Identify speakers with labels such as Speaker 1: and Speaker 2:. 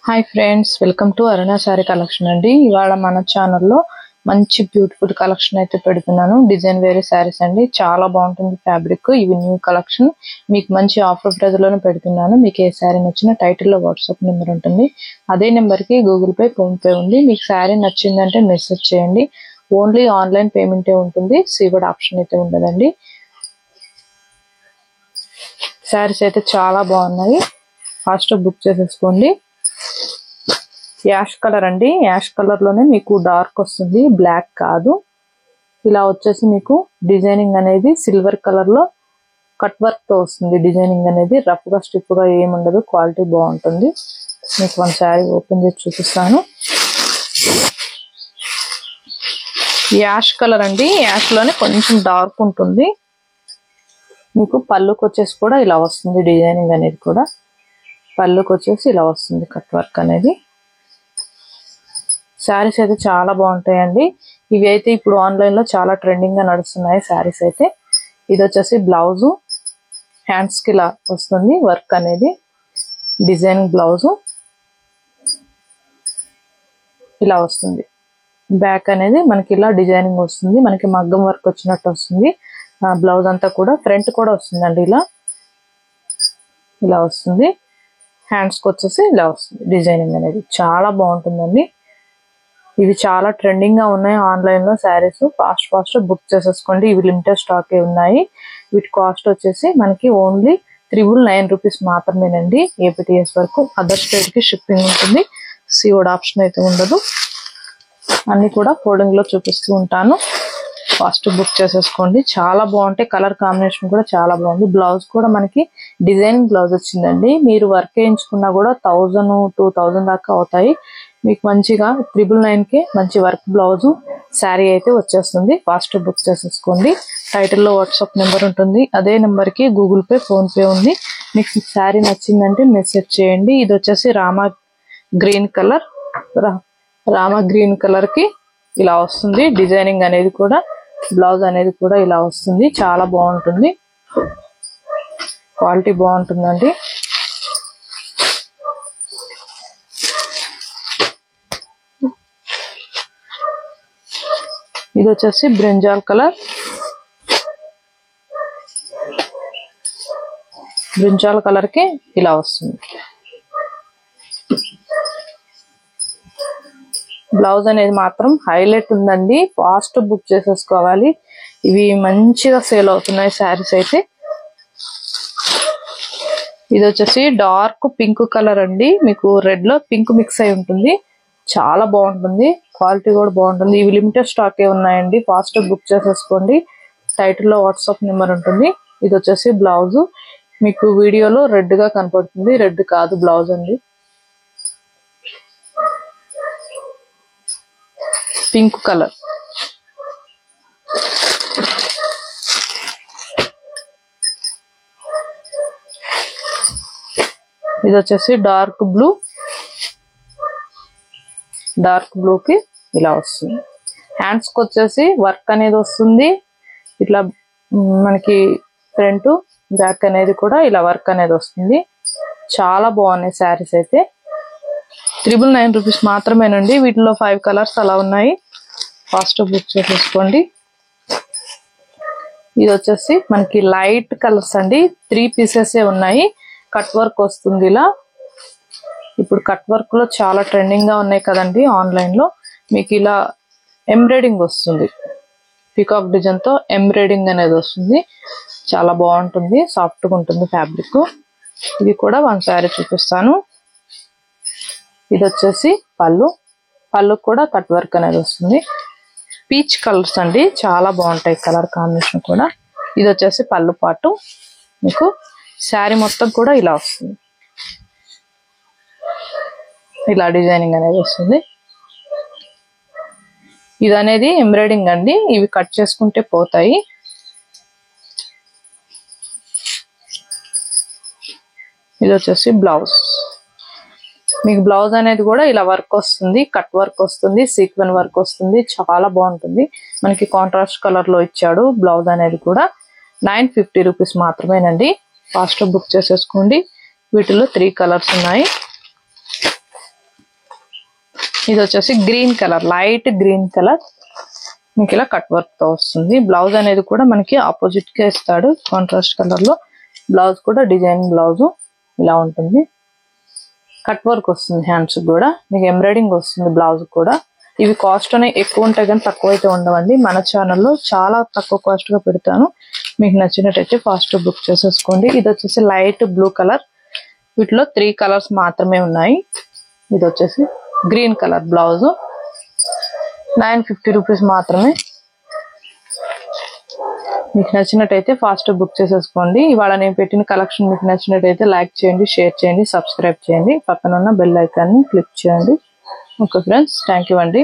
Speaker 1: Hi friends, welcome to Aruna sorry collection అండి. ఇవాళ మన ఛానల్లో మంచి బ్యూటిఫుల్ కలెక్షన్ అయితే పెడుతున్నాను. డిజైన్ వేరే శారీస్ అండి, చాలా బాగుంటుంది ఫ్యాబ్రిక్. ఇవి న్యూ కలెక్షన్, మీకు మంచి ఆఫర్ ప్రైస్ లోనే పెడుతున్నాను. మీకు ఏ శారీ నచ్చినా టైటిల్లో వాట్సాప్ నెంబర్ ఉంటుంది, అదే నెంబర్కి గూగుల్ పే, ఫోన్ పే ఉంది. మీకు శారీ నచ్చిందంటే మెసేజ్ చేయండి. ఓన్లీ ఆన్లైన్ పేమెంటే ఉంటుంది, సీవర్డ్ ఆప్షన్ అయితే ఉండదండి. శారీస్ అయితే చాలా బాగున్నాయి, ఫాస్ట్ బుక్ చేసేసుకోండి. యాష్ కలర్ అండి, యాష్ కలర్ లోనే మీకు డార్క్ వస్తుంది, బ్లాక్ కాదు. ఇలా వచ్చేసి మీకు డిజైనింగ్ అనేది సిల్వర్ కలర్ లో కట్ వర్క్ తో వస్తుంది. డిజైనింగ్ అనేది రఫ్ గా స్టిఫ్ గా ఏముండదు, క్వాలిటీ బాగుంటుంది. మీకు వన్ శారీ ఓపెన్ చేసి చూపిస్తాను. యాష్ కలర్ అండి, యాష్ లోనే కొంచెం డార్క్ ఉంటుంది. మీకు పళ్ళుకి వచ్చేసి కూడా ఇలా వస్తుంది, డిజైనింగ్ అనేది కూడా పళ్ళుకి వచ్చేసి ఇలా వస్తుంది కట్ వర్క్ అనేది. శారీస్ అయితే చాలా బాగుంటాయండి. ఇవి అయితే ఇప్పుడు ఆన్లైన్ లో చాలా ట్రెండింగ్ గా నడుస్తున్నాయి శారీస్ అయితే. ఇది వచ్చేసి బ్లౌజు, హ్యాండ్స్ కి ఇలా వస్తుంది వర్క్ అనేది, డిజైనింగ్ బ్లౌజు ఇలా వస్తుంది. బ్యాక్ అనేది మనకి ఇలా డిజైనింగ్ వస్తుంది, మనకి మగ్గం వర్క్ వచ్చినట్టు వస్తుంది. బ్లౌజ్ అంతా కూడా ఫ్రంట్ కూడా వస్తుందండి, ఇలా వస్తుంది. హ్యాండ్స్ కి వచ్చేసి ఇలా వస్తుంది డిజైనింగ్ అనేది, చాలా బాగుంటుందండి. ఇవి చాలా ట్రెండింగ్ గా ఉన్నాయి ఆన్లైన్ లో శారీస్. ఫాస్ట్ బుక్ చేసేసుకోండి, ఇవి లిమిటెడ్ స్టాకే ఉన్నాయి. వీటి కాస్ట్ వచ్చేసి మనకి ఓన్లీ 999 రూపీస్ మాత్రమేనండి. ఏపీటీఎస్ వరకు, అదర్ స్టేట్ కి షిప్పింగ్ ఉంటుంది, సీఓడ్ ఆప్షన్ అయితే ఉండదు. అన్ని కూడా ఫోల్డింగ్ లో చూపిస్తూ ఉంటాను, ఫాస్ట్ బుక్ చేసేసుకోండి. చాలా బాగుంటాయి, కలర్ కాంబినేషన్ కూడా చాలా బాగుంది. బ్లౌజ్ కూడా మనకి డిజైనింగ్ బ్లౌజ్ వచ్చిందండి. మీరు వర్క్ వేయించుకున్నా కూడా 1000-2000 దాకా అవుతాయి. మీకు మంచిగా 999కే మంచి వర్క్ బ్లౌజ్ శారీ అయితే వచ్చేస్తుంది. ఫాస్ట్ బుక్ చేసేసుకోండి. టైటిల్లో వాట్సాప్ నెంబర్ ఉంటుంది, అదే నెంబర్ కి గూగుల్ పే, ఫోన్ పే ఉంది. మీకు శారీ నచ్చిందంటే మెసేజ్ చేయండి. ఇది వచ్చేసి రామా గ్రీన్ కలర్ కి ఇలా వస్తుంది డిజైనింగ్ అనేది కూడా. బ్లౌజ్ అనేది కూడా ఇలా వస్తుంది, చాలా బాగుంటుంది, క్వాలిటీ బాగుంటుందండి. ఇది వచ్చేసి బ్రింజాల్ కలర్ కి ఇలా వస్తుంది. బ్లౌజ్ అనేది మాత్రం హైలైట్ ఉందండి, ఫాస్ట్ బుక్ చేసేసుకోవాలి. ఇవి మంచిగా సేల్ అవుతున్నాయి శారీస్ అయితే. ఇది వచ్చేసి డార్క్ పింక్ కలర్ అండి, మీకు రెడ్ లో పింక్ మిక్స్ అయి ఉంటుంది, చాలా బాగుంటుంది, క్వాలిటీ కూడా బాగుంటుంది. ఇవి లిమిటెడ్ స్టాకే ఉన్నాయండి, ఫాస్ట్ బుక్ చేసేసుకోండి. టైటిల్లో వాట్సాప్ నెంబర్ ఉంటుంది. ఇది వచ్చేసి బ్లౌజ్, మీకు వీడియోలో రెడ్ గా కనపడుతుంది, రెడ్ కాదు బ్లౌజ్ అండి, పింక్ కలర్. ఇది వచ్చేసి డార్క్ బ్లూకి ఇలా వస్తుంది. హ్యాండ్స్ కి వచ్చేసి వర్క్ అనేది వస్తుంది, ఇట్లా మనకి ఫ్రంట్ బ్యాక్ అనేది కూడా ఇలా వర్క్ అనేది వస్తుంది. చాలా బాగున్నాయి శారీస్ అయితే. 999 రూపీస్ మాత్రమేనండి. వీటిలో 5 కలర్స్ అలా ఉన్నాయి, ఫాస్ట్ బుక్ చేసేసుకోండి. ఇది వచ్చేసి మనకి లైట్ కలర్స్ అండి, 3 పీసెస్ ఉన్నాయి. కట్ వర్క్ వస్తుంది ఇలా. ఇప్పుడు కట్ వర్క్ లో చాలా ట్రెండింగ్ గా ఉన్నాయి కదండి ఆన్లైన్ లో. మీకు ఇలా ఎంబ్రాయిడింగ్ వస్తుంది, పికాక్ డిజైన్ తో ఎంబ్రాయిడింగ్ అనేది వస్తుంది, చాలా బాగుంటుంది, సాఫ్ట్ గా ఉంటుంది ఫ్యాబ్రిక్. ఇది కూడా వన్ శారీ చూపిస్తాను. ఇది వచ్చేసి పళ్ళు కూడా కట్ వర్క్ అనేది వస్తుంది. పీచ్ కలర్స్ అండి, చాలా బాగుంటాయి కలర్ కాంబినేషన్ కూడా. ఇది వచ్చేసి పళ్ళు పాటు, మీకు శారీ మొత్తం కూడా ఇలా వస్తుంది, ఇలా డిజైనింగ్ అనేది వస్తుంది. ఇది అనేది ఎంబ్రాయిడింగ్ అండి, ఇవి కట్ చేసుకుంటే పోతాయి. ఇది వచ్చేసి బ్లౌజ్, మీకు బ్లౌజ్ అనేది కూడా ఇలా వర్క్ వస్తుంది, కట్ వర్క్ వస్తుంది, సీక్వెన్ వర్క్ వస్తుంది, చాలా బాగుంటుంది. మనకి కాంట్రాస్ట్ కలర్ లో ఇచ్చాడు బ్లౌజ్ అనేది కూడా. 950 రూపీస్ మాత్రమేనండి. ఫాస్ట్ బుక్ చేసేసుకోండి. వీటిలో 3 కలర్స్ ఉన్నాయి. ఇది వచ్చేసి green colour, light green colour, మీకు ఇలా కట్ వర్క్ తో వస్తుంది. బ్లౌజ్ అనేది కూడా మనకి ఆపోజిట్ గా ఇస్తాడు కాంట్రాస్ట్ కలర్ లో. బ్లౌజ్ కూడా డిజైన్ బ్లౌజ్ ఇలా ఉంటుంది, కట్ వర్క్ వస్తుంది. హ్యాండ్స్ కూడా మీకు ఎంబ్రాయిడింగ్ వస్తుంది బ్లౌజ్ కూడా. ఇవి కాస్ట్ అనేవి ఎక్కువ ఉంటాయి కానీ తక్కువ అయితే ఉండవండి. మన ఛానల్లో చాలా తక్కువ కాస్ట్ గా పెడతాను. మీకు నచ్చినట్టయితే ఫాస్ట్ బుక్ చేసేసుకోండి. ఇది వచ్చేసి లైట్ బ్లూ కలర్, వీటిలో 3 కలర్స్ మాత్రమే ఉన్నాయి. ఇది వచ్చేసి గ్రీన్ కలర్ బ్లౌజ్, 950 రూపీస్ మాత్రమే. మీకు నచ్చినట్టయితే ఫాస్ట్ బుక్ చేసేసుకోండి. ఇవాళ నేను పెట్టిన కలెక్షన్ మీకు నచ్చినట్టయితే లైక్ చేయండి, షేర్ చేయండి, సబ్స్క్రైబ్ చేయండి, పక్కన ఉన్న బెల్ ఐకాన్ని క్లిక్ చేయండి. ఓకే ఫ్రెండ్స్, థ్యాంక్ యూ అండి.